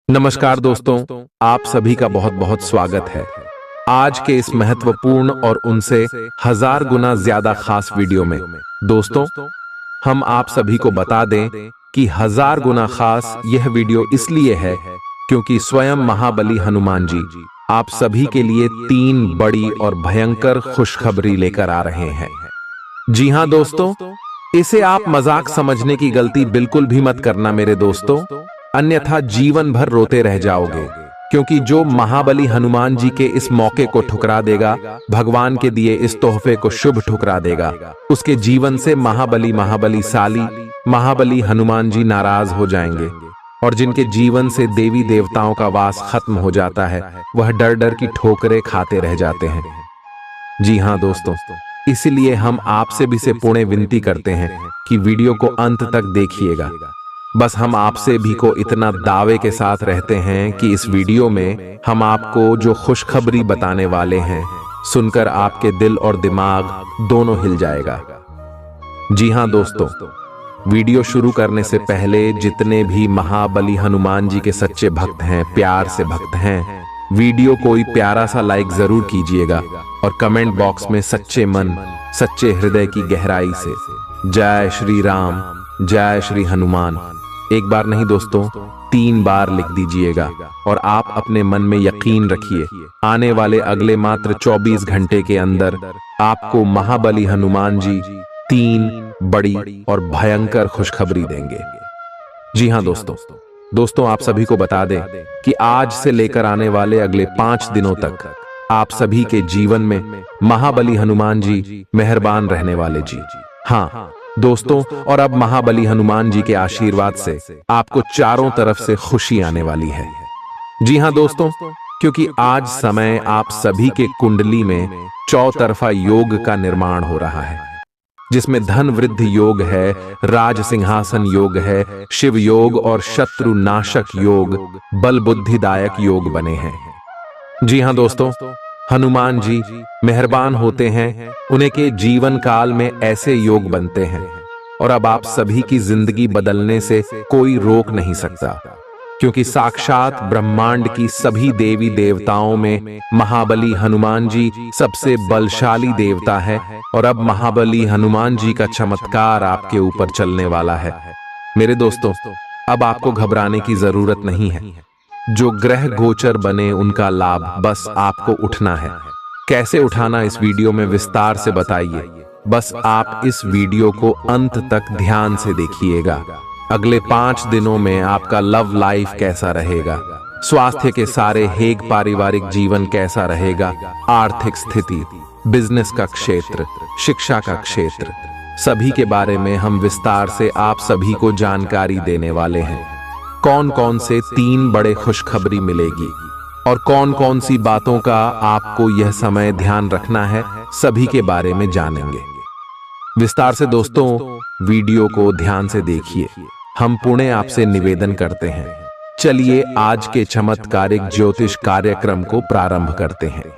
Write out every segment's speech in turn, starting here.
नमस्कार दोस्तों, आप सभी का बहुत बहुत स्वागत है आज के इस महत्वपूर्ण और उनसे 1000 गुना ज्यादा खास वीडियो में। दोस्तों, हम आप सभी को बता दें कि 1000 गुना खास यह वीडियो इसलिए है क्योंकि स्वयं महाबली हनुमान जी आप सभी के लिए 3 बड़ी और भयंकर खुशखबरी लेकर आ रहे हैं। जी हां दोस्तों, इसे आप मजाक समझने की गलती बिल्कुल भी मत करना मेरे दोस्तों, अन्यथा जीवन भर रोते रह जाओगे। क्योंकि जो महाबली हनुमान जी के इस मौके को ठुकरा देगा, भगवान के दिए इस तोहफे को शुभ ठुकरा देगा, उसके जीवन से महाबली साली महाबली हनुमान जी नाराज हो जाएंगे। और जिनके जीवन से देवी देवताओं का वास खत्म हो जाता है, वह डर डर की ठोकरें खाते रह जाते हैं। जी हां दोस्तों, इसीलिए हम आपसे भी से पुणे विनती करते हैं कि वीडियो को अंत तक देखिएगा। बस हम आपसे भी को इतना दावे के साथ रहते हैं कि इस वीडियो में हम आपको जो खुशखबरी बताने वाले हैं, सुनकर आपके दिल और दिमाग दोनों हिल जाएगा। जी हां दोस्तों, वीडियो शुरू करने से पहले जितने भी महाबली हनुमान जी के सच्चे भक्त हैं, प्यार से भक्त हैं, वीडियो कोई प्यारा सा लाइक जरूर कीजिएगा और कमेंट बॉक्स में सच्चे मन, सच्चे हृदय की गहराई से जय श्री राम, जय श्री हनुमान एक बार नहीं दोस्तों, 3 बार लिख दीजिएगा। और आप अपने मन में यकीन रखिए, आने वाले अगले मात्र 24 घंटे के अंदर आपको महाबली हनुमान जी 3 बड़ी और भयंकर खुशखबरी देंगे। जी हां दोस्तों, आप सभी को बता दें कि आज से लेकर आने वाले अगले 5 दिनों तक आप सभी के जीवन में महाबली हनुमान जी मेहरबान रहने वाले। जी हाँ दोस्तों, और अब महाबली हनुमान जी के आशीर्वाद से आपको चारों तरफ से खुशी आने वाली है। जी हां दोस्तों, क्योंकि आज समय आप सभी के कुंडली में चौतरफा योग का निर्माण हो रहा है, जिसमें धन वृद्धि योग है, राज सिंहासन योग है, शिव योग और शत्रु नाशक योग, बल बुद्धिदायक योग बने हैं। जी हां दोस्तों, हनुमान जी मेहरबान होते हैं, उन्हें के जीवन काल में ऐसे योग बनते हैं और अब आप सभी की जिंदगी बदलने से कोई रोक नहीं सकता। क्योंकि साक्षात ब्रह्मांड की सभी देवी देवताओं में महाबली हनुमान जी सबसे बलशाली देवता है और अब महाबली हनुमान जी का चमत्कार आपके ऊपर चलने वाला है। मेरे दोस्तों, अब आपको घबराने की जरूरत नहीं है। जो ग्रह गोचर बने उनका लाभ बस आपको उठना है। कैसे उठाना इस वीडियो में विस्तार से बताइए, बस आप इस वीडियो को अंत तक ध्यान से देखिएगा। अगले 5 दिनों में आपका लव लाइफ कैसा रहेगा, स्वास्थ्य के सारे हेग, पारिवारिक जीवन कैसा रहेगा, आर्थिक स्थिति, बिजनेस का क्षेत्र, शिक्षा का क्षेत्र, सभी के बारे में हम विस्तार से आप सभी को जानकारी देने वाले हैं। कौन कौन से 3 बड़े खुशखबरी मिलेगी और कौन कौन सी बातों का आपको यह समय ध्यान रखना है, सभी के बारे में जानेंगे विस्तार से। दोस्तों, वीडियो को ध्यान से देखिए। हम पुणे आपसे निवेदन करते हैं, चलिए आज के चमत्कारिक ज्योतिष कार्यक्रम को प्रारंभ करते हैं।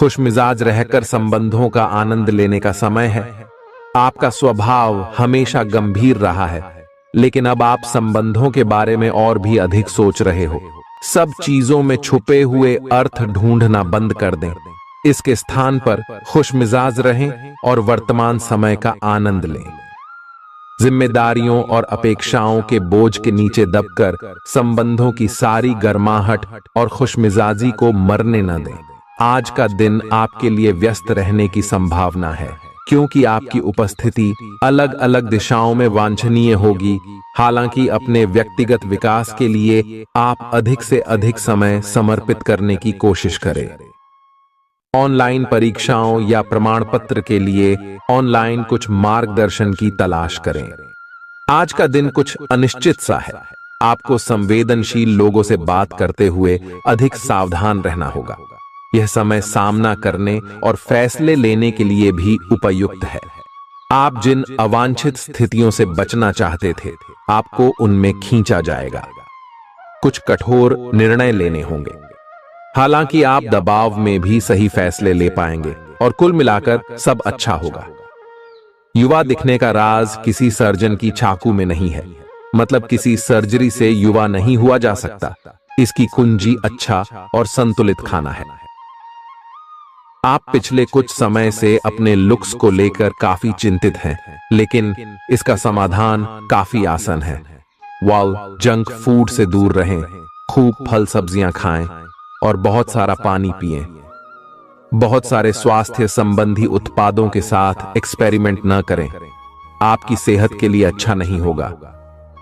खुश मिजाज रहकर संबंधों का आनंद लेने का समय है। आपका स्वभाव हमेशा गंभीर रहा है, लेकिन अब आप संबंधों के बारे में और भी अधिक सोच रहे हो। सब चीजों में छुपे हुए अर्थ ढूंढना बंद कर दें। इसके स्थान पर खुश मिजाज रहें और वर्तमान समय का आनंद लें। जिम्मेदारियों और अपेक्षाओं के बोझ के नीचे दबकर संबंधों की सारी गर्माहट और खुशमिजाजी को मरने न दें। आज का दिन आपके लिए व्यस्त रहने की संभावना है, क्योंकि आपकी उपस्थिति अलग अलग दिशाओं में वांछनीय होगी। हालांकि अपने व्यक्तिगत विकास के लिए आप अधिक से अधिक समय समर्पित करने की कोशिश करें। ऑनलाइन परीक्षाओं या प्रमाण पत्र के लिए ऑनलाइन कुछ मार्गदर्शन की तलाश करें। आज का दिन कुछ अनिश्चित सा है। आपको संवेदनशील लोगों से बात करते हुए अधिक सावधान रहना होगा। यह समय सामना करने और फैसले लेने के लिए भी उपयुक्त है। आप जिन अवांछित स्थितियों से बचना चाहते थे, आपको उनमें खींचा जाएगा। कुछ कठोर निर्णय लेने होंगे। हालांकि आप दबाव में भी सही फैसले ले पाएंगे और कुल मिलाकर सब अच्छा होगा। युवा दिखने का राज किसी सर्जन की चाकू में नहीं है। मतलब किसी सर्जरी से युवा नहीं हुआ जा सकता। इसकी कुंजी अच्छा और संतुलित खाना है। आप पिछले कुछ समय से अपने लुक्स को लेकर काफी चिंतित हैं, लेकिन इसका समाधान काफी आसान है। जंक फूड से दूर रहें, खूब फल सब्जियां खाएं और बहुत सारा पानी पिएं। बहुत सारे स्वास्थ्य संबंधी उत्पादों के साथ एक्सपेरिमेंट न करें, आपकी सेहत के लिए अच्छा नहीं होगा।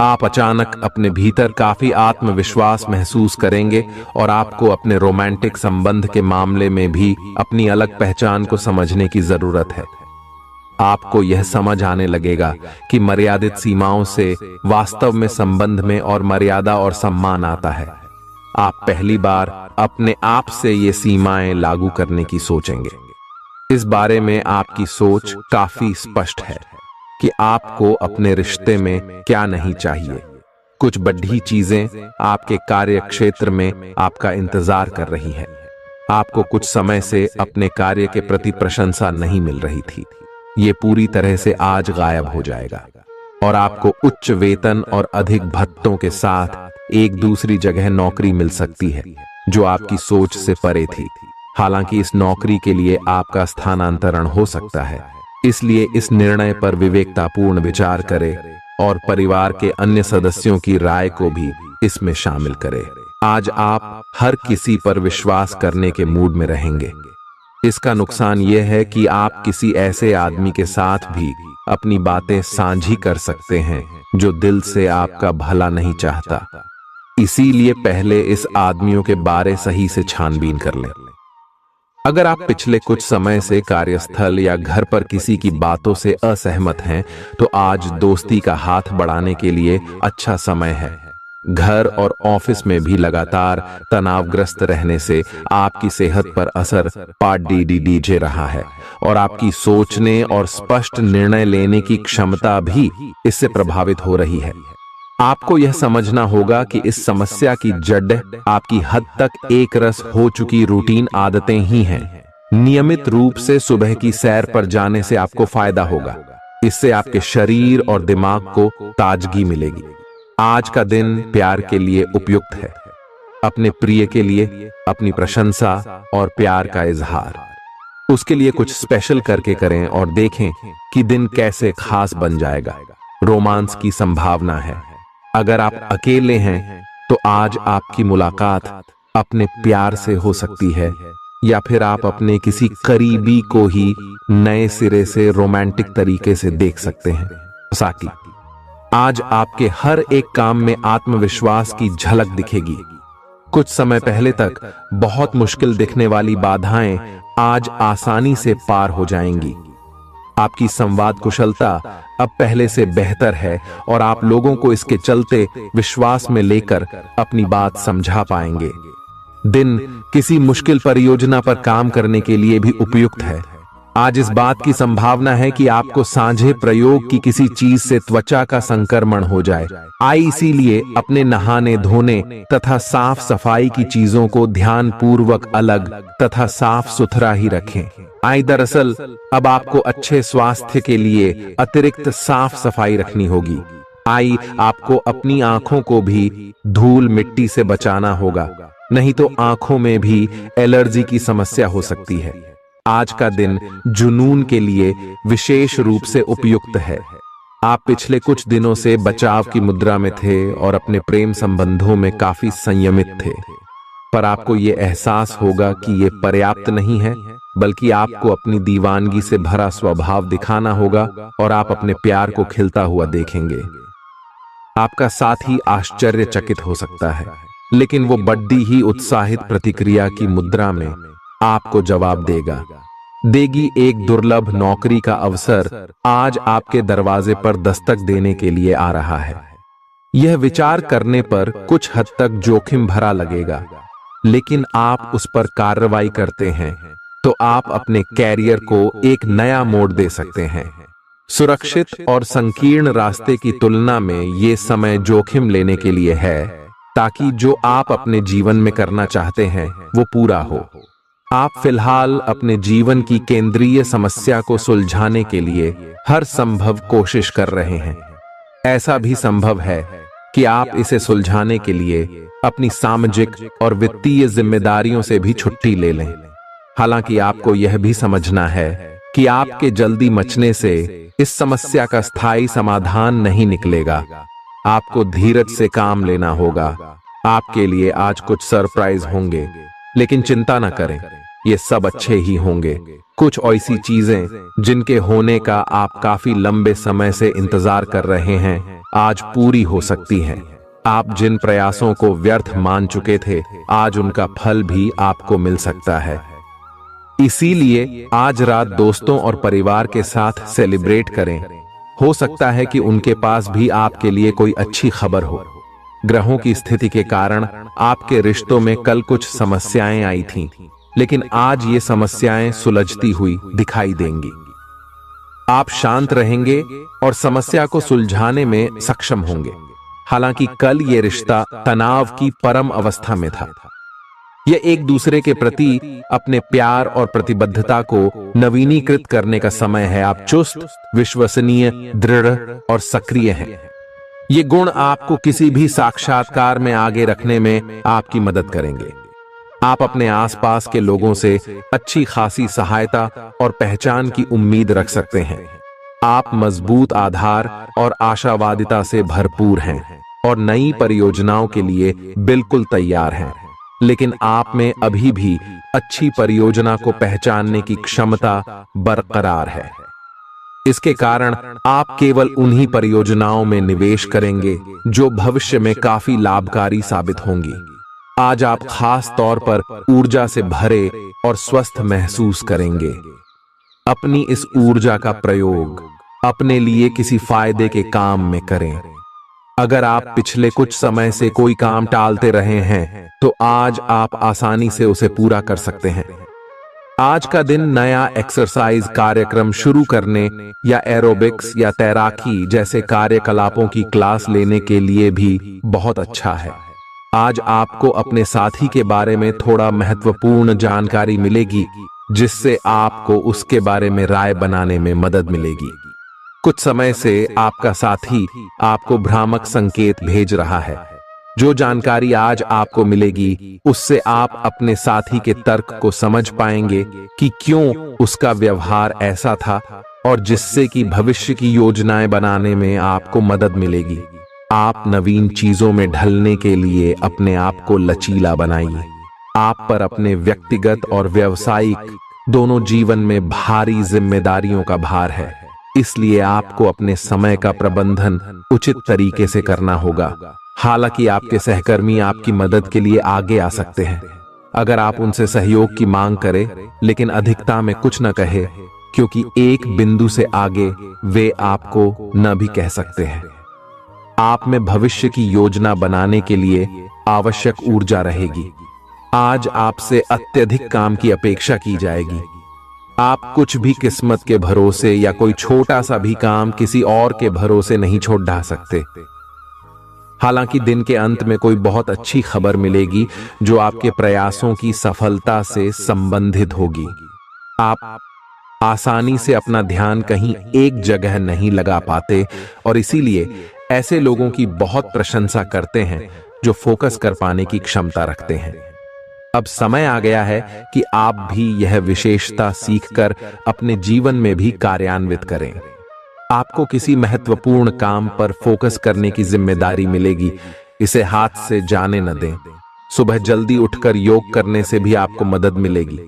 आप अचानक अपने भीतर काफी आत्मविश्वास महसूस करेंगे और आपको अपने रोमांटिक संबंध के मामले में भी अपनी अलग पहचान को समझने की जरूरत है। आपको यह समझ आने लगेगा कि मर्यादित सीमाओं से वास्तव में संबंध में और मर्यादा और सम्मान आता है। आप पहली बार अपने आप से ये सीमाएं लागू करने की सोचेंगे। इस बारे में आपकी सोच काफी स्पष्ट है कि आपको अपने रिश्ते में क्या नहीं चाहिए। कुछ बड़ी चीजें आपके कार्य क्षेत्र में आपका इंतजार कर रही हैं। आपको कुछ समय से अपने कार्य के प्रति प्रशंसा नहीं मिल रही थी। ये पूरी तरह से आज गायब हो जाएगा और आपको उच्च वेतन और अधिक भत्तों के साथ एक दूसरी जगह नौकरी मिल सकती है जो आपकी सोच से परे थी। हालांकि इस नौकरी के लिए आपका स्थानांतरण हो सकता है, इसलिए इस निर्णय पर विवेकतापूर्ण विचार करें और परिवार के अन्य सदस्यों की राय को भी इसमें शामिल करें। आज आप हर किसी पर विश्वास करने के मूड में रहेंगे। इसका नुकसान यह है कि आप किसी ऐसे आदमी के साथ भी अपनी बातें साझी कर सकते हैं जो दिल से आपका भला नहीं चाहता। इसीलिए पहले इस आदमियों के बारे सही से छानबीन कर लें। अगर आप पिछले कुछ समय से कार्यस्थल या घर पर किसी की बातों से असहमत हैं, तो आज दोस्ती का हाथ बढ़ाने के लिए अच्छा समय है। घर और ऑफिस में भी लगातार तनावग्रस्त रहने से आपकी सेहत पर असर पड़ रहा है और आपकी सोचने और स्पष्ट निर्णय लेने की क्षमता भी इससे प्रभावित हो रही है। आपको यह समझना होगा कि इस समस्या की जड़ आपकी हद तक एक रस हो चुकी रूटीन आदतें ही हैं। नियमित रूप से सुबह की सैर पर जाने से आपको फायदा होगा। इससे आपके शरीर और दिमाग को ताजगी मिलेगी। आज का दिन प्यार के लिए उपयुक्त है। अपने प्रिय के लिए अपनी प्रशंसा और प्यार का इजहार उसके लिए कुछ स्पेशल करके करें और देखें कि दिन कैसे खास बन जाएगा। रोमांस की संभावना है। अगर आप अकेले हैं तो आज आपकी मुलाकात अपने प्यार से हो सकती है, या फिर आप अपने किसी करीबी को ही नए सिरे से रोमांटिक तरीके से देख सकते हैं। साकी, आज आपके हर एक काम में आत्मविश्वास की झलक दिखेगी। कुछ समय पहले तक बहुत मुश्किल दिखने वाली बाधाएं आज आसानी से पार हो जाएंगी। आपकी संवाद कुशलता अब पहले से बेहतर है और आप लोगों को इसके चलते विश्वास में लेकर अपनी बात समझा पाएंगे। दिन किसी मुश्किल परियोजना पर काम करने के लिए भी उपयुक्त है। आज इस बात की संभावना है कि आपको साझे प्रयोग की किसी चीज से त्वचा का संक्रमण हो जाए। इसीलिए अपने नहाने धोने तथा साफ सफाई की चीजों को ध्यान पूर्वक अलग तथा साफ सुथरा ही रखें। दरअसल अब आपको अच्छे स्वास्थ्य के लिए अतिरिक्त साफ सफाई रखनी होगी। आपको अपनी आंखों को भी धूल मिट्टी से बचाना होगा, नहीं तो आंखों में भी एलर्जी की समस्या हो सकती है। आज का दिन जुनून के लिए विशेष रूप से उपयुक्त है। आप पिछले कुछ दिनों से बचाव की मुद्रा में थे और अपने प्रेम संबंधों में काफी संयमित थे, पर आपको ये एहसास होगा कि ये पर्याप्त नहीं है, बल्कि आपको अपनी दीवानगी से भरा स्वभाव दिखाना होगा और आप अपने प्यार को खिलता हुआ देखेंगे। आपका साथी आश्चर्यचकित हो सकता है, लेकिन वो बड़ी ही उत्साहित प्रतिक्रिया की मुद्रा में आपको जवाब देगी। एक दुर्लभ नौकरी का अवसर आज आपके दरवाजे पर दस्तक देने के लिए आ रहा है। यह विचार करने पर कुछ हद तक जोखिम भरा लगेगा, लेकिन आप उस पर कार्रवाई करते हैं तो आप अपने कैरियर को एक नया मोड़ दे सकते हैं। सुरक्षित और संकीर्ण रास्ते की तुलना में यह समय जोखिम लेने के लिए है, ताकि जो आप अपने जीवन में करना चाहते हैं वो पूरा हो। आप फिलहाल अपने जीवन की केंद्रीय समस्या को सुलझाने के लिए हर संभव कोशिश कर रहे हैं। ऐसा भी संभव है कि आप इसे सुलझाने के लिए अपनी सामाजिक और वित्तीय जिम्मेदारियों से भी छुट्टी ले लें। हालांकि आपको यह भी समझना है कि आपके जल्दी मचने से इस समस्या का स्थायी समाधान नहीं निकलेगा। आपको धीरज से काम लेना होगा। आपके लिए आज कुछ सरप्राइज होंगे, लेकिन चिंता न करें, ये सब अच्छे ही होंगे। कुछ ऐसी चीजें जिनके होने का आप काफी लंबे समय से इंतजार कर रहे हैं, आज पूरी हो सकती हैं। आप जिन प्रयासों को व्यर्थ मान चुके थे, आज उनका फल भी आपको मिल सकता है। इसीलिए आज रात दोस्तों और परिवार के साथ सेलिब्रेट करें। हो सकता है कि उनके पास भी आपके लिए कोई अच्छी खबर हो। ग्रहों की स्थिति के कारण आपके रिश्तों में कल कुछ समस्याएं आई थीं, लेकिन आज ये समस्याएं सुलझती हुई दिखाई देंगी। आप शांत रहेंगे और समस्या को सुलझाने में सक्षम होंगे। हालांकि कल ये रिश्ता तनाव की परम अवस्था में था। यह एक दूसरे के प्रति अपने प्यार और प्रतिबद्धता को नवीनीकृत करने का समय है। आप चुस्त, विश्वसनीय, दृढ़ और सक्रिय हैं। ये गुण आपको किसी भी साक्षात्कार में आगे रखने में आपकी मदद करेंगे। आप अपने आसपास के लोगों से अच्छी खासी सहायता और पहचान की उम्मीद रख सकते हैं। आप मजबूत आधार और आशावादिता से भरपूर हैं और नई परियोजनाओं के लिए बिल्कुल तैयार हैं। लेकिन आप में अभी भी अच्छी परियोजना को पहचानने की क्षमता बरकरार है। इसके कारण आप केवल उन्हीं परियोजनाओं में निवेश करेंगे जो भविष्य में काफी लाभकारी साबित होंगी। आज आप खास तौर पर ऊर्जा से भरे और स्वस्थ महसूस करेंगे। अपनी इस ऊर्जा का प्रयोग अपने लिए किसी फायदे के काम में करें। अगर आप पिछले कुछ समय से कोई काम टालते रहे हैं, तो आज आप आसानी से उसे पूरा कर सकते हैं। आज का दिन नया एक्सरसाइज कार्यक्रम शुरू करने या एरोबिक्स या तैराकी जैसे कार्यकलापों की क्लास लेने के लिए भी बहुत अच्छा है। आज आपको अपने साथी के बारे में थोड़ा महत्वपूर्ण जानकारी मिलेगी, जिससे आपको उसके बारे में राय बनाने में मदद मिलेगी। कुछ समय से आपका साथी आपको भ्रामक संकेत भेज रहा है। जो जानकारी आज आपको मिलेगी, उससे आप अपने साथी के तर्क को समझ पाएंगे कि क्यों उसका व्यवहार ऐसा था, और जिससे कि भविष्य की योजनाएं बनाने में आपको मदद मिलेगी। आप नवीन चीजों में ढलने के लिए अपने आप को लचीला बनाइए। आप पर अपने व्यक्तिगत और व्यावसायिक दोनों जीवन में भारी जिम्मेदारियों का भार है, इसलिए आपको अपने समय का प्रबंधन उचित तरीके से करना होगा। हालांकि आपके सहकर्मी आपकी मदद के लिए आगे आ सकते हैं अगर आप उनसे सहयोग की मांग करें, लेकिन अधिकता में कुछ न कहे, क्योंकि एक बिंदु से आगे वे आपको न भी कह सकते हैं। आप में भविष्य की योजना बनाने के लिए आवश्यक ऊर्जा रहेगी। आज आपसे अत्यधिक काम की अपेक्षा की जाएगी। आप कुछ भी किस्मत के भरोसे या कोई छोटा सा भी काम किसी और के भरोसे नहीं छोड़ ढा सकते। हालांकि दिन के अंत में कोई बहुत अच्छी खबर मिलेगी जो आपके प्रयासों की सफलता से संबंधित होगी। आप आसानी से अपना ध्यान कहीं एक जगह नहीं लगा पाते और इसीलिए ऐसे लोगों की बहुत प्रशंसा करते हैं जो फोकस कर पाने की क्षमता रखते हैं। अब समय आ गया है कि आप भी यह विशेषता सीखकर अपने जीवन में भी कार्यान्वित करें। आपको किसी महत्वपूर्ण काम पर फोकस करने की जिम्मेदारी मिलेगी। इसे हाथ से जाने न दें। सुबह जल्दी उठकर योग करने से भी आपको मदद मिलेगी।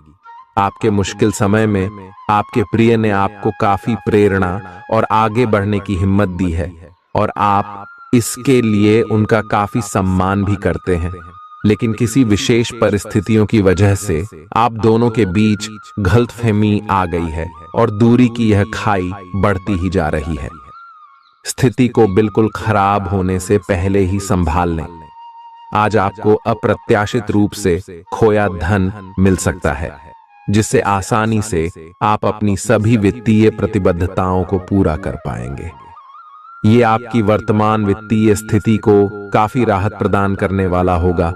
आपके मुश्किल समय में आपके प्रिय ने आपको काफी प्रेरणा और आगे बढ़ने की हिम्मत दी है, और आप इसके लिए उनका काफी सम्मान भी करते हैं। लेकिन किसी विशेष परिस्थितियों की वजह से आप दोनों के बीच गलतफहमी आ गई है और दूरी की यह खाई बढ़ती ही जा रही है। स्थिति को बिल्कुल खराब होने से पहले ही संभाल लें। आज आपको अप्रत्याशित रूप से खोया धन मिल सकता है, जिससे आसानी से आप अपनी सभी वित्तीय प्रतिबद्धताओं को पूरा कर पाएंगे। ये आपकी वर्तमान वित्तीय स्थिति को काफी राहत प्रदान करने वाला होगा।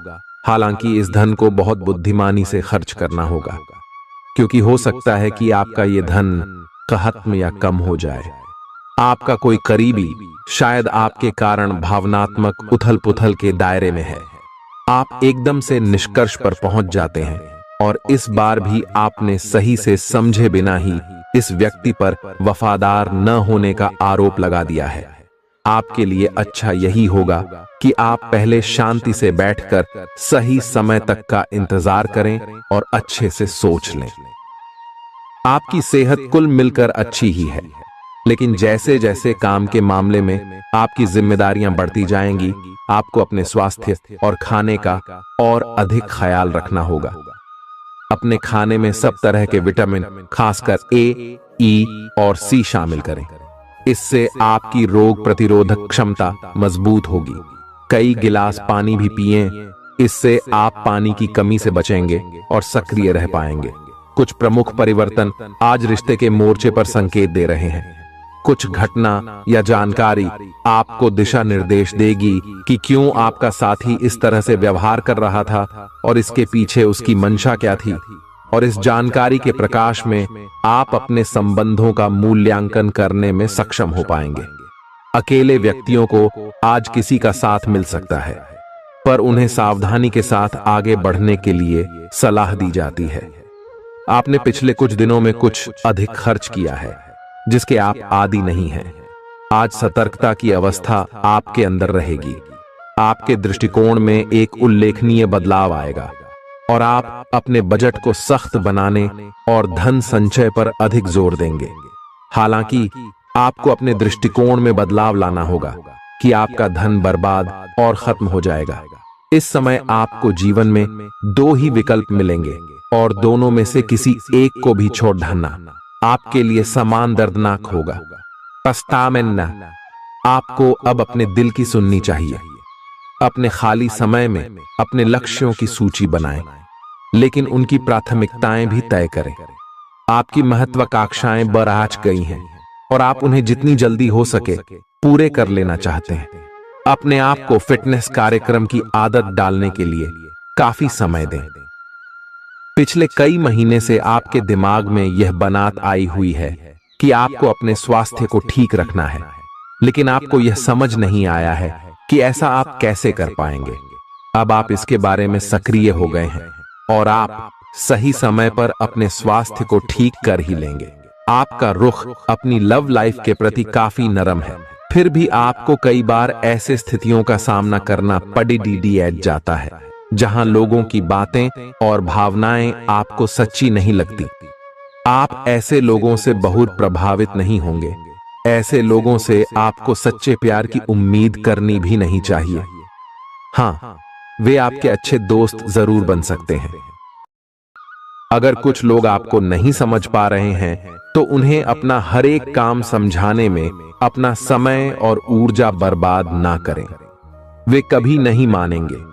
हालांकि इस धन को बहुत बुद्धिमानी से खर्च करना होगा, क्योंकि हो सकता है कि आपका ये धन खत्म या कम हो जाए। आपका कोई करीबी शायद आपके कारण भावनात्मक उथल पुथल के दायरे में है। आप एकदम से निष्कर्ष पर पहुंच जाते हैं और इस बार भी आपने सही से समझे बिना ही इस व्यक्ति पर वफादार न होने का आरोप लगा दिया है। आपके लिए अच्छा यही होगा कि आप पहले शांति से बैठकर सही समय तक का इंतजार करें और अच्छे से सोच लें। आपकी सेहत कुल मिलकर अच्छी ही है, लेकिन जैसे जैसे काम के मामले में आपकी जिम्मेदारियां बढ़ती जाएंगी, आपको अपने स्वास्थ्य और खाने का और अधिक ख्याल रखना होगा। अपने खाने में सब तरह के विटामिन, खासकर ए, ई और सी शामिल करें। इससे आपकी रोग प्रतिरोधक क्षमता मजबूत होगी। कई गिलास पानी भी पिएं, इससे आप पानी की कमी से बचेंगे और सक्रिय रह पाएंगे। कुछ प्रमुख परिवर्तन आज रिश्ते के मोर्चे पर संकेत दे रहे हैं। कुछ घटना या जानकारी आपको दिशा निर्देश देगी कि क्यों आपका साथी इस तरह से व्यवहार कर रहा था और इसके पीछे उसकी मंशा क्या थी। और इस जानकारी के प्रकाश में आप अपने संबंधों का मूल्यांकन करने में सक्षम हो पाएंगे। अकेले व्यक्तियों को आज किसी का साथ मिल सकता है, पर उन्हें सावधानी के साथ आगे बढ़ने के लिए सलाह दी जाती है। आपने पिछले कुछ दिनों में कुछ अधिक खर्च किया है, जिसके आप आदी नहीं हैं। आज सतर्कता की अवस्था आपके अंदर रहेगी। आपके दृष्टिकोण में एक उल्लेखनीय बदलाव आएगा और आप अपने बजट को सख्त बनाने और धन संचय पर अधिक जोर देंगे। हालांकि आपको अपने दृष्टिकोण में बदलाव लाना होगा कि आपका धन बर्बाद और खत्म हो जाएगा। इस समय आपको जीवन में दो ही विकल्प मिलेंगे और दोनों में से किसी एक को भी छोड़ डालना आपके लिए समान दर्दनाक होगा। पछतावें। आपको अब अपने दिल की सुननी चाहिए। अपने खाली समय में अपने लक्ष्यों की सूची बनाएं, लेकिन उनकी प्राथमिकताएं भी तय करें। आपकी महत्वाकांक्षाएं बराज गई हैं और आप उन्हें जितनी जल्दी हो सके पूरे कर लेना चाहते हैं। अपने आप को फिटनेस कार्यक्रम की आदत डालने के लिए काफी समय दें। पिछले कई महीने से आपके दिमाग में यह बात आई हुई है कि आपको अपने स्वास्थ्य को ठीक रखना है, लेकिन आपको यह समझ नहीं आया है कि ऐसा आप कैसे कर पाएंगे। अब आप इसके बारे में सक्रिय हो गए हैं और आप सही समय पर अपने स्वास्थ्य को ठीक कर ही लेंगे। आपका रुख अपनी लव लाइफ के प्रति काफी नरम है, फिर भी आपको कई बार ऐसे स्थितियों का सामना करना पड़ जाता है जहां लोगों की बातें और भावनाएं आपको सच्ची नहीं लगती। आप ऐसे लोगों से बहुत प्रभावित नहीं होंगे। ऐसे लोगों से आपको सच्चे प्यार की उम्मीद करनी भी नहीं चाहिए। हाँ, वे आपके अच्छे दोस्त जरूर बन सकते हैं। अगर कुछ लोग आपको नहीं समझ पा रहे हैं तो उन्हें अपना हर एक काम समझाने में अपना समय और ऊर्जा बर्बाद ना करें। वे कभी नहीं मानेंगे।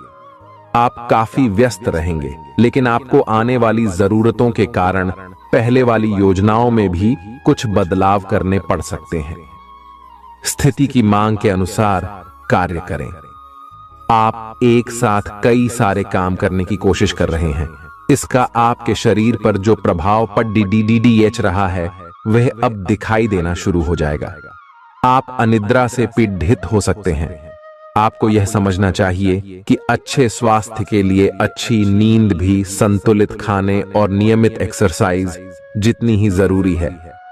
आप काफी व्यस्त रहेंगे, लेकिन आपको आने वाली जरूरतों के कारण पहले वाली योजनाओं में भी कुछ बदलाव करने पड़ सकते हैं। स्थिति की मांग के अनुसार कार्य करें। आप एक साथ कई सारे काम करने की कोशिश कर रहे हैं। इसका आपके शरीर पर जो प्रभाव पड़ रहा है वह अब दिखाई देना शुरू हो जाएगा। आप अनिद्रा से पीड़ित हो सकते हैं। आपको यह समझना चाहिए कि अच्छे स्वास्थ्य के लिए अच्छी नींद भी संतुलित खाने और नियमित एक्सरसाइज जितनी ही जरूरी है।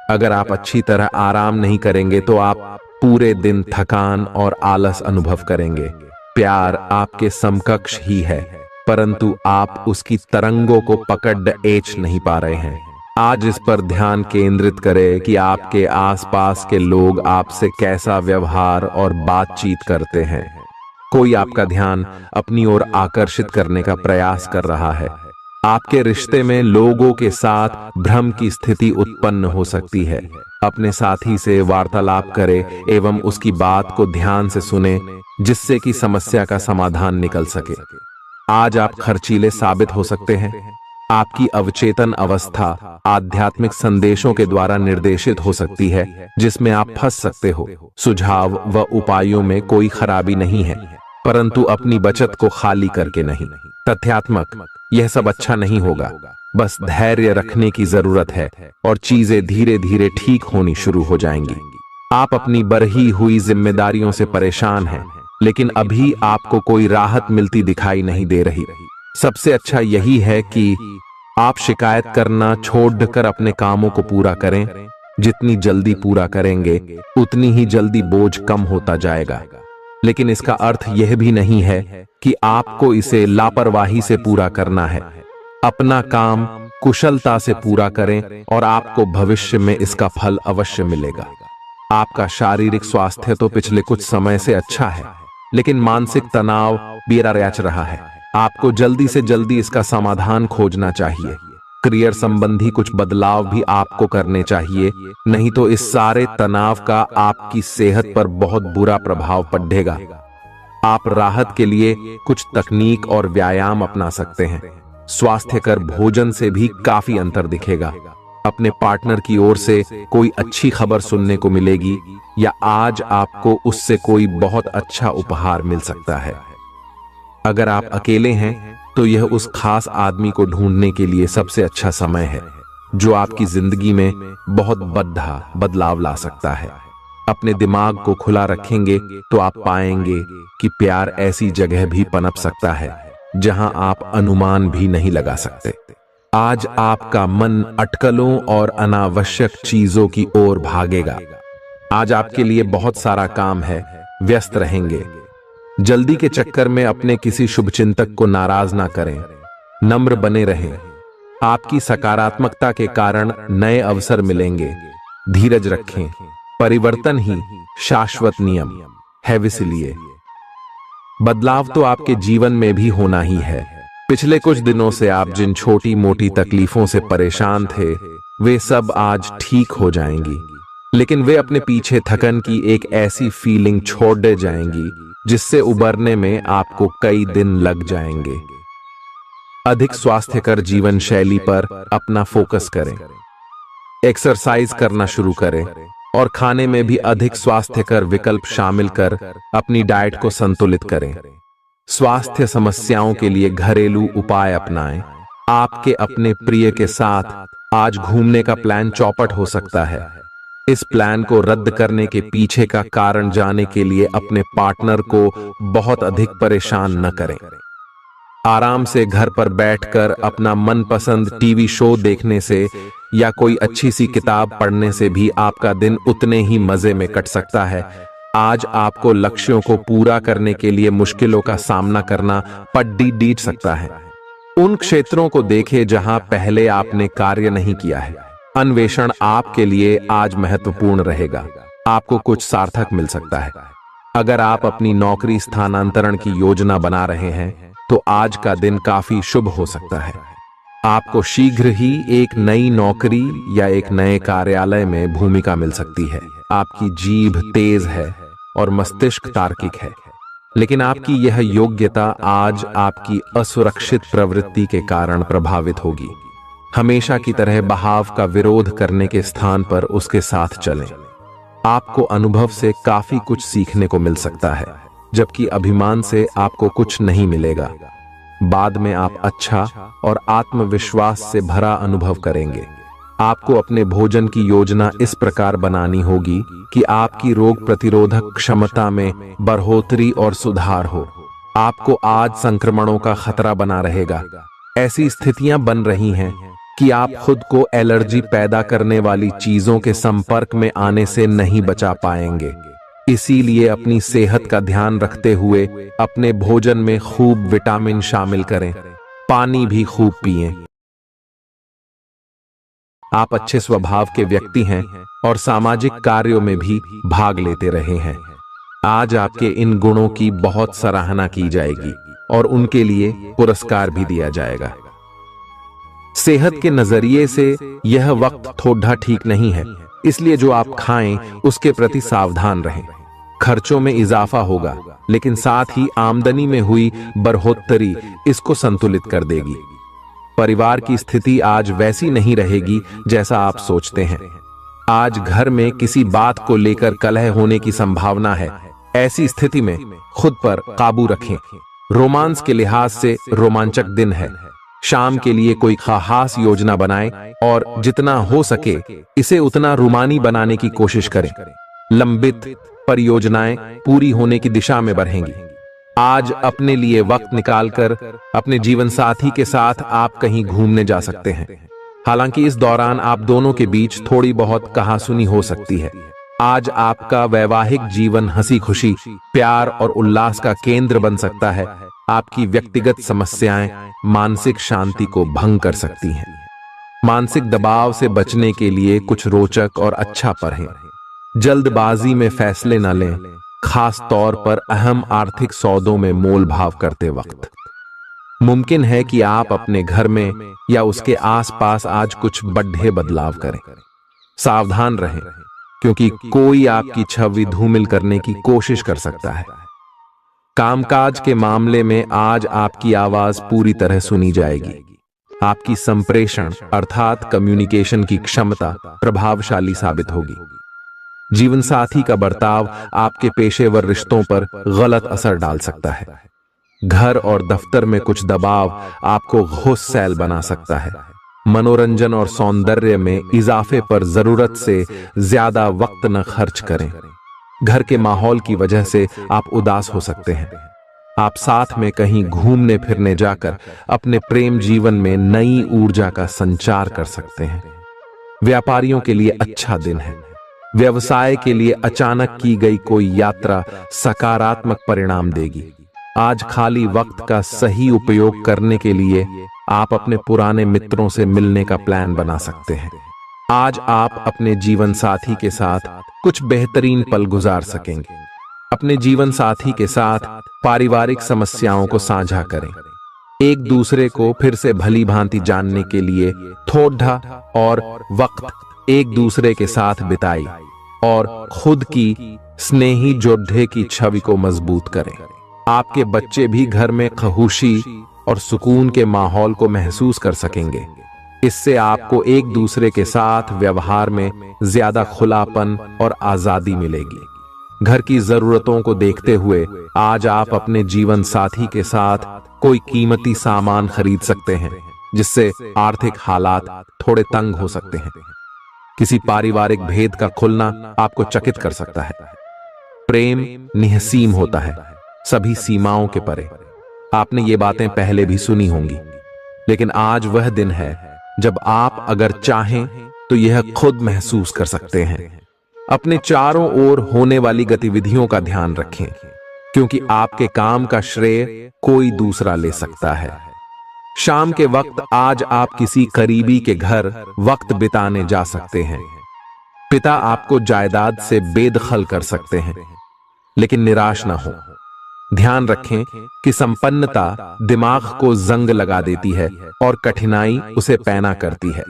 अगर आप अच्छी तरह आराम नहीं करेंगे तो आप पूरे दिन थकान और आलस अनुभव करेंगे। प्यार आपके समकक्ष ही है, परंतु आप उसकी तरंगों को पकड़ नहीं पा रहे हैं। आज इस पर ध्यान केंद्रित करें कि आपके आसपास के लोग आपसे कैसा व्यवहार और बातचीत करते हैं। कोई आपका ध्यान अपनी ओर आकर्षित करने का प्रयास कर रहा है। आपके रिश्ते में लोगों के साथ भ्रम की स्थिति उत्पन्न हो सकती है। अपने साथी से वार्तालाप करें एवं उसकी बात को ध्यान से सुने, जिससे कि समस्या का समाधान निकल सके। आज आप खर्चीले साबित हो सकते हैं। आपकी अवचेतन अवस्था आध्यात्मिक संदेशों के द्वारा निर्देशित हो सकती है, जिसमें आप फंस सकते हो। सुझाव व उपायों में कोई खराबी नहीं है, परंतु अपनी बचत को खाली करके नहीं। तथ्यात्मक, यह सब अच्छा नहीं होगा। बस धैर्य रखने की जरूरत है और चीजें धीरे धीरे ठीक होनी शुरू हो जाएंगी। आप अपनी बढ़ी हुई जिम्मेदारियों से परेशान हैं, लेकिन अभी आपको कोई राहत मिलती दिखाई नहीं दे रही। सबसे अच्छा यही है कि आप शिकायत करना छोड़कर अपने कामों को पूरा करें। जितनी जल्दी पूरा करेंगे उतनी ही जल्दी बोझ कम होता जाएगा। लेकिन इसका अर्थ यह भी नहीं है कि आपको इसे लापरवाही से पूरा करना है। अपना काम कुशलता से पूरा करें और आपको भविष्य में इसका फल अवश्य मिलेगा। आपका शारीरिक स्वास्थ्य तो पिछले कुछ समय से अच्छा है, लेकिन मानसिक तनाव बेरा रच रहा है। आपको जल्दी से जल्दी इसका समाधान खोजना चाहिए। करियर संबंधी कुछ बदलाव भी आपको करने चाहिए, नहीं तो इस सारे तनाव का आपकी सेहत पर बहुत बुरा प्रभाव पड़ेगा। आप राहत के लिए कुछ तकनीक और व्यायाम अपना सकते हैं। स्वास्थ्यकर भोजन से भी काफी अंतर दिखेगा। अपने पार्टनर की ओर से कोई अच्छी खबर सुनने को मिलेगी, या आज आपको उससे कोई बहुत अच्छा उपहार मिल सकता है। अगर आप अकेले हैं तो यह उस खास आदमी को ढूंढने के लिए सबसे अच्छा समय है जो आपकी जिंदगी में बहुत बड़ा बदलाव ला सकता है। अपने दिमाग को खुला रखेंगे तो आप पाएंगे कि प्यार ऐसी जगह भी पनप सकता है जहां आप अनुमान भी नहीं लगा सकते। आज आपका मन अटकलों और अनावश्यक चीजों की ओर भागेगा। आज आपके लिए बहुत सारा काम है, व्यस्त रहेंगे। जल्दी के चक्कर में अपने किसी शुभचिंतक को नाराज ना करें, नम्र बने रहें। आपकी सकारात्मकता के कारण नए अवसर मिलेंगे। धीरज रखें, परिवर्तन ही शाश्वत नियम है, इसलिए बदलाव तो आपके जीवन में भी होना ही है। पिछले कुछ दिनों से आप जिन छोटी मोटी तकलीफों से परेशान थे, वे सब आज ठीक हो जाएंगी, लेकिन वे अपने पीछे थकन की एक ऐसी फीलिंग छोड़ दे जाएंगी जिससे उबरने में आपको कई दिन लग जाएंगे। अधिक स्वास्थ्यकर जीवन शैली पर अपना फोकस करें, एक्सरसाइज करना शुरू करें और खाने में भी अधिक स्वास्थ्यकर विकल्प शामिल कर अपनी डाइट को संतुलित करें। स्वास्थ्य समस्याओं के लिए घरेलू उपाय अपनाएं। आपके अपने प्रिय के साथ आज घूमने का प्लान चौपट हो सकता है। इस प्लान को रद्द करने के पीछे का कारण जानने के लिए अपने पार्टनर को बहुत अधिक परेशान न करें। आराम से घर पर बैठकर अपना मनपसंद टीवी शो देखने से या कोई अच्छी सी किताब पढ़ने से भी आपका दिन उतने ही मजे में कट सकता है। आज आपको लक्ष्यों को पूरा करने के लिए मुश्किलों का सामना करना पड़ सकता है। उन क्षेत्रों को देखें जहां पहले आपने कार्य नहीं किया है। अन्वेषण आपके लिए आज महत्वपूर्ण रहेगा। आपको कुछ सार्थक मिल सकता है। अगर आप अपनी नौकरी स्थानांतरण की योजना बना रहे हैं तो आज का दिन काफी शुभ हो सकता है। आपको शीघ्र ही एक नई नौकरी या एक नए कार्यालय में भूमिका मिल सकती है। आपकी जीभ तेज है और मस्तिष्क तार्किक है, लेकिन आपकी यह योग्यता आज आपकी असुरक्षित प्रवृत्ति के कारण प्रभावित होगी। हमेशा की तरह बहाव का विरोध करने के स्थान पर उसके साथ चलें। आपको अनुभव से काफी कुछ सीखने को मिल सकता है, जबकि अभिमान से आपको कुछ नहीं मिलेगा। बाद में आप अच्छा और आत्मविश्वास से भरा अनुभव करेंगे। आपको अपने भोजन की योजना इस प्रकार बनानी होगी कि आपकी रोग प्रतिरोधक क्षमता में बढ़ोतरी और सुधार हो। आपको आज संक्रमणों का खतरा बना रहेगा। ऐसी स्थितियां बन रही हैं कि आप खुद को एलर्जी पैदा करने वाली चीजों के संपर्क में आने से नहीं बचा पाएंगे। इसीलिए अपनी सेहत का ध्यान रखते हुए अपने भोजन में खूब विटामिन शामिल करें। पानी भी खूब पिएं। आप अच्छे स्वभाव के व्यक्ति हैं और सामाजिक कार्यों में भी भाग लेते रहे हैं। आज आपके इन गुणों की बहुत सराहना की जाएगी और उनके लिए पुरस्कार भी दिया जाएगा। सेहत के नजरिए से यह वक्त थोड़ा ठीक नहीं है, इसलिए जो आप खाएं उसके प्रति सावधान रहें। खर्चों में इजाफा होगा, लेकिन साथ ही आमदनी में हुई बढ़ोतरी इसको संतुलित कर देगी। परिवार की स्थिति आज वैसी नहीं रहेगी जैसा आप सोचते हैं। आज घर में किसी बात को लेकर कलह होने की संभावना है। ऐसी स्थिति में खुद पर काबू रखें। रोमांस के लिहाज से रोमांचक दिन है। शाम के लिए कोई खास योजना बनाएं और जितना हो सके इसे उतना रूमानी बनाने की कोशिश करें। लंबित परियोजनाएं पूरी होने की दिशा में बढ़ेंगी। आज अपने लिए वक्त निकालकर अपने जीवन साथी के साथ आप कहीं घूमने जा सकते हैं। हालांकि इस दौरान आप दोनों के बीच थोड़ी बहुत कहासुनी हो सकती है। आज आपका वैवाहिक जीवन हंसी खुशी, प्यार और उल्लास का केंद्र बन सकता है। आपकी व्यक्तिगत समस्याएं मानसिक शांति को भंग कर सकती हैं। मानसिक दबाव से बचने के लिए कुछ रोचक और अच्छा पढ़ें। जल्दबाजी में फैसले न लें, खास तौर पर अहम आर्थिक सौदों में मोल भाव करते वक्त। मुमकिन है कि आप अपने घर में या उसके आसपास आज कुछ बड़े बदलाव करें। सावधान रहें, क्योंकि कोई आपकी छवि धूमिल करने की कोशिश कर सकता है। कामकाज के मामले में आज आपकी आवाज पूरी तरह सुनी जाएगी। आपकी संप्रेषण अर्थात कम्युनिकेशन की क्षमता प्रभावशाली साबित होगी। जीवन साथी का बर्ताव आपके पेशेवर रिश्तों पर गलत असर डाल सकता है। घर और दफ्तर में कुछ दबाव आपको गुस्सैल बना सकता है। मनोरंजन और सौंदर्य में इजाफे पर जरूरत से ज्यादा वक्त न खर्च करें। घर के माहौल की वजह से आप उदास हो सकते हैं। आप साथ में कहीं घूमने फिरने जाकर अपने प्रेम जीवन में नई ऊर्जा का संचार कर सकते हैं। व्यापारियों के लिए अच्छा दिन है। व्यवसाय के लिए अचानक की गई कोई यात्रा सकारात्मक परिणाम देगी। आज खाली वक्त का सही उपयोग करने के लिए आप अपने पुराने मित्रों से मिलने का प्लान बना सकते हैं। आज आप अपने जीवन साथी के साथ कुछ बेहतरीन पल गुजार सकेंगे। अपने जीवन साथी के साथ पारिवारिक समस्याओं को साझा करें। एक दूसरे को फिर से भली भांति जानने के लिए थोड़ा और वक्त एक दूसरे के साथ बिताई और खुद की स्नेही जोड़े की छवि को मजबूत करें। आपके बच्चे भी घर में खुशी और सुकून के माहौल को महसूस कर सकेंगे। इससे आपको एक दूसरे के साथ व्यवहार में ज्यादा खुलापन और आजादी मिलेगी। घर की जरूरतों को देखते हुए आज आप अपने जीवन साथी के साथ कोई कीमती सामान खरीद सकते हैं, जिससे आर्थिक हालात थोड़े तंग हो सकते हैं। किसी पारिवारिक भेद का खुलना आपको चकित कर सकता है। प्रेम निहसीम होता है, सभी सीमाओं के परे। आपने ये बातें पहले भी सुनी होंगी, लेकिन आज वह दिन है जब आप अगर चाहें तो यह खुद महसूस कर सकते हैं। अपने चारों ओर होने वाली गतिविधियों का ध्यान रखें, क्योंकि आपके काम का श्रेय कोई दूसरा ले सकता है। शाम के वक्त आज आप किसी करीबी के घर वक्त बिताने जा सकते हैं। पिता आपको जायदाद से बेदखल कर सकते हैं, लेकिन निराश ना हो। ध्यान रखें कि संपन्नता दिमाग को जंग लगा देती है और कठिनाई उसे पैना करती है।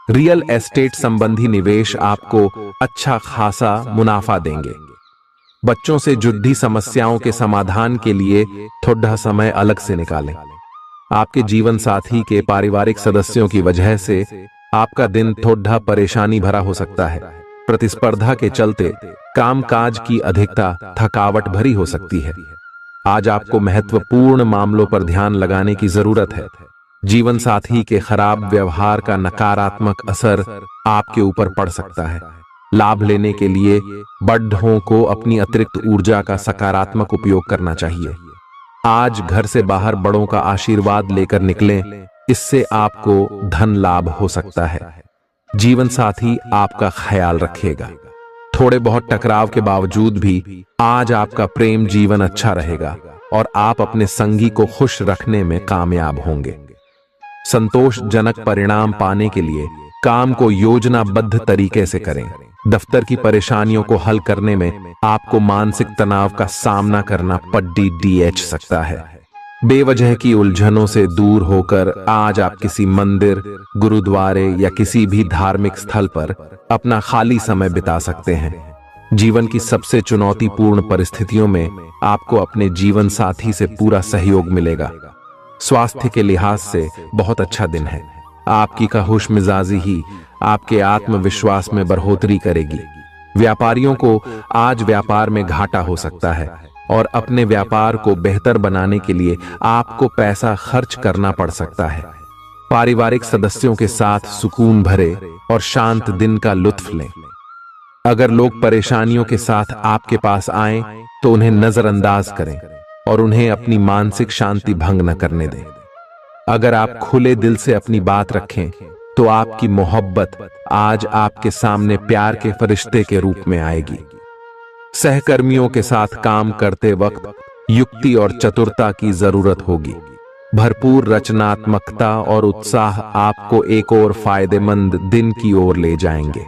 रियल एस्टेट संबंधी निवेश आपको अच्छा खासा मुनाफा देंगे। बच्चों से जुड़ी समस्याओं के समाधान के लिए थोड़ा समय अलग से निकालें। आपके जीवन साथी के पारिवारिक सदस्यों की वजह से आपका दिन थोड़ा परेशानी भरा हो सकता है। प्रतिस्पर्धा के चलते कामकाज की अधिकता थकावट भरी हो सकती है। आज आपको महत्वपूर्ण मामलों पर ध्यान लगाने की जरूरत है। जीवन साथी के खराब व्यवहार का नकारात्मक असर आपके ऊपर पड़ सकता है। लाभ लेने के लिए बड़ों को अपनी अतिरिक्त ऊर्जा का सकारात्मक उपयोग करना चाहिए। आज घर से बाहर बड़ों का आशीर्वाद लेकर निकलें, इससे आपको धन लाभ हो सकता है। जीवन साथी आपका ख्याल रखेगा। थोड़े बहुत टकराव के बावजूद भी आज आपका प्रेम जीवन अच्छा रहेगा और आप अपने संगी को खुश रखने में कामयाब होंगे। संतोषजनक परिणाम पाने के लिए काम को योजनाबद्ध तरीके से करें। दफ्तर की परेशानियों को हल करने में आपको मानसिक तनाव का सामना करना पड़ सकता है। बेवजह की उलझनों से दूर होकर आज आप किसी मंदिर, गुरुद्वारे या किसी भी धार्मिक स्थल पर अपना खाली समय बिता सकते हैं। जीवन की सबसे चुनौतीपूर्ण परिस्थितियों में आपको अपने जीवन साथी से पूरा सहयोग मिलेगा। स्वास्थ्य के लिहाज से बहुत अच्छा दिन है। आपकी खुश मिजाजी ही आपके आत्मविश्वास में बढ़ोतरी करेगी। व्यापारियों को आज व्यापार में घाटा हो सकता है और अपने व्यापार को बेहतर बनाने के लिए आपको पैसा खर्च करना पड़ सकता है। पारिवारिक सदस्यों के साथ सुकून भरे और शांत दिन का लुत्फ लें। अगर लोग परेशानियों के साथ आपके पास आएं तो उन्हें नजरअंदाज करें और उन्हें अपनी मानसिक शांति भंग न करने दें। अगर आप खुले दिल से अपनी बात रखें तो आपकी मोहब्बत आज आपके सामने प्यार के फरिश्ते के रूप में आएगी। सहकर्मियों के साथ काम करते वक्त युक्ति और चतुरता की जरूरत होगी। भरपूर रचनात्मकता और उत्साह आपको एक और फायदेमंद दिन की ओर ले जाएंगे।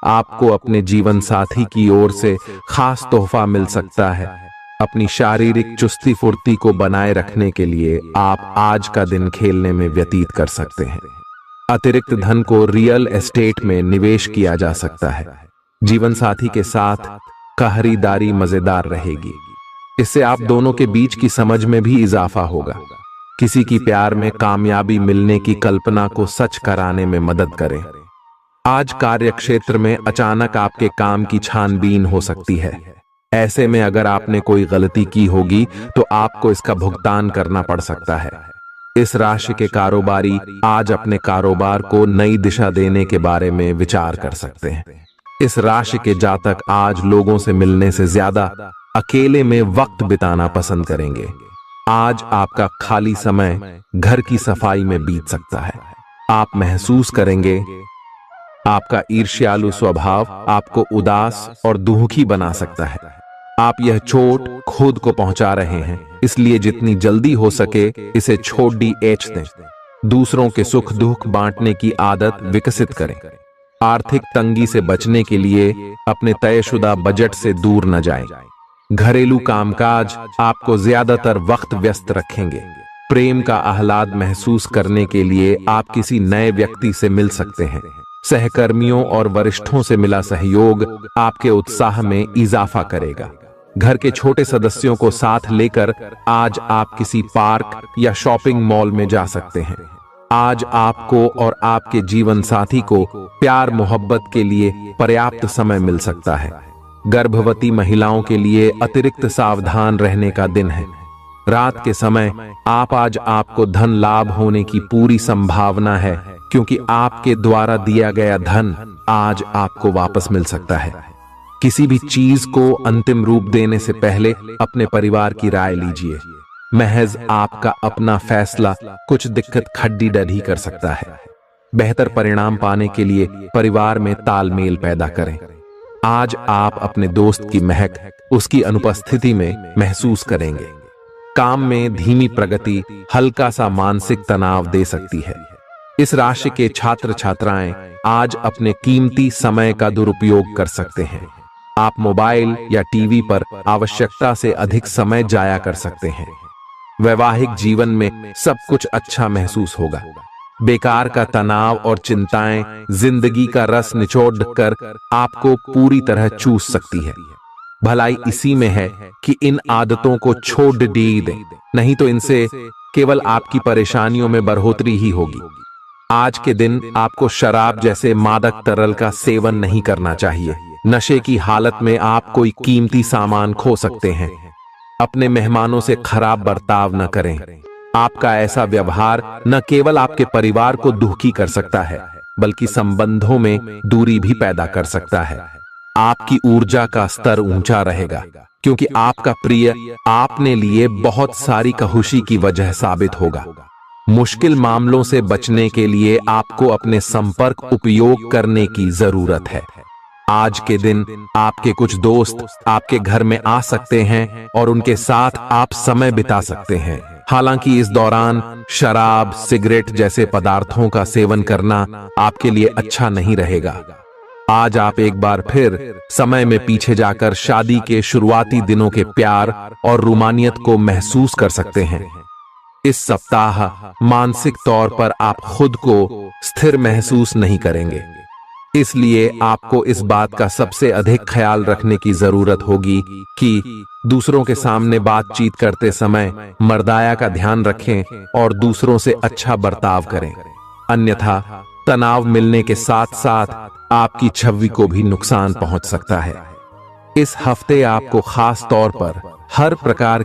आपको अपने जीवन साथी की ओर से खास तोहफा मिल सकता है। अपनी शारीरिक चुस्ती फुर्ती को बनाए रखने के लिए आप आज का दिन खेलने में व्यतीत कर सकते हैं। अतिरिक्त धन को रियल एस्टेट में निवेश किया जा सकता है। जीवन साथी के साथ खरीदारी मजेदार रहेगी। इससे आप दोनों के बीच की समझ में भी इजाफा होगा। किसी की प्यार में कामयाबी मिलने की कल्पना को सच कराने में मदद करें। आज कार्य क्षेत्र में अचानक आपके काम की छानबीन हो सकती है। ऐसे में अगर आपने कोई गलती की होगी तो आपको इसका भुगतान करना पड़ सकता है। इस राशि के कारोबारी आज अपने कारोबार को नई दिशा देने के बारे में विचार कर सकते हैं। इस राशि के जातक आज लोगों से मिलने से ज्यादा अकेले में वक्त बिताना पसंद करेंगे। आज आपका खाली समय घर की सफाई में बीत सकता है। आप महसूस करेंगे आपका ईर्ष्यालु स्वभाव आपको उदास और दुखी बना सकता है। आप यह चोट खुद को पहुंचा रहे हैं, इसलिए जितनी जल्दी हो सके इसे छोड़ दें। दूसरों के सुख दुख बांटने की आदत विकसित करें। आर्थिक तंगी से बचने के लिए अपने तयशुदा बजट से दूर न जाएं। घरेलू कामकाज आपको ज्यादातर वक्त व्यस्त रखेंगे। प्रेम का आह्लाद महसूस करने के लिए आप किसी नए व्यक्ति से मिल सकते हैं। सहकर्मियों और वरिष्ठों से मिला सहयोग आपके उत्साह में इजाफा करेगा। घर के छोटे सदस्यों को साथ लेकर आज आप किसी पार्क या शॉपिंग मॉल में जा सकते हैं। आज आपको और आपके जीवन साथी को प्यार मोहब्बत के लिए पर्याप्त समय मिल सकता है। गर्भवती महिलाओं के लिए अतिरिक्त सावधान रहने का दिन है। रात के समय आज आपको धन लाभ होने की पूरी संभावना है, क्योंकि आपके द्वारा दिया गया धन आज आपको वापस मिल सकता है। किसी भी चीज को अंतिम रूप देने से पहले अपने परिवार की राय लीजिए। महज आपका अपना फैसला कुछ दिक्कत खड्डी डढ़ी कर सकता है। बेहतर परिणाम पाने के लिए परिवार में तालमेल पैदा करें। आज आप अपने दोस्त की महक उसकी अनुपस्थिति में महसूस करेंगे। काम में धीमी प्रगति हल्का सा मानसिक तनाव दे सकती है। इस राशि के छात्र छात्राएं आज अपने कीमती समय का दुरुपयोग कर सकते हैं। आप मोबाइल या टीवी पर आवश्यकता से अधिक समय जाया कर सकते हैं। वैवाहिक जीवन में सब कुछ अच्छा महसूस होगा। बेकार का तनाव और चिंताएं जिंदगी का रस निचोड़ कर आपको पूरी तरह चूस सकती है। भलाई इसी में है कि इन आदतों को छोड़ दें, नहीं तो इनसे केवल आपकी परेशानियों में बढ़ोतरी ही होगी। आज के दिन आपको शराब जैसे मादक तरल का सेवन नहीं करना चाहिए। नशे की हालत में आप कोई कीमती सामान खो सकते हैं। अपने मेहमानों से खराब बर्ताव न करें। आपका ऐसा व्यवहार न केवल आपके परिवार को दुखी कर सकता है, बल्कि संबंधों में दूरी भी पैदा कर सकता है। आपकी ऊर्जा का स्तर ऊंचा रहेगा, क्योंकि आपका प्रिय आपने लिए बहुत सारी खुशी की वजह साबित होगा। मुश्किल मामलों से बचने के लिए आपको अपने संपर्क उपयोग करने की जरूरत है। आज के दिन आपके कुछ दोस्त आपके घर में आ सकते हैं और उनके साथ आप समय बिता सकते हैं। हालांकि इस दौरान शराब, सिगरेट जैसे पदार्थों का सेवन करना आपके लिए अच्छा नहीं रहेगा। आज आप एक बार फिर समय में पीछे जाकर शादी के शुरुआती दिनों के प्यार और रोमानियत को महसूस कर सकते हैं। इस सप्ताह मानसिक तौर पर आप खुद को स्थिर महसूस नहीं करेंगे, इसलिए आपको इस बात का सबसे अधिक ख्याल रखने की जरूरत होगी कि दूसरों के सामने बातचीत करते समय मर्दाया का ध्यान रखें और दूसरों से अच्छा बर्ताव करें। अन्यथा तनाव मिलने के साथ साथ आपकी छवि को भी नुकसान पहुंच सकता है। इस हफ्ते आपको खास तौर पर हर प्रकार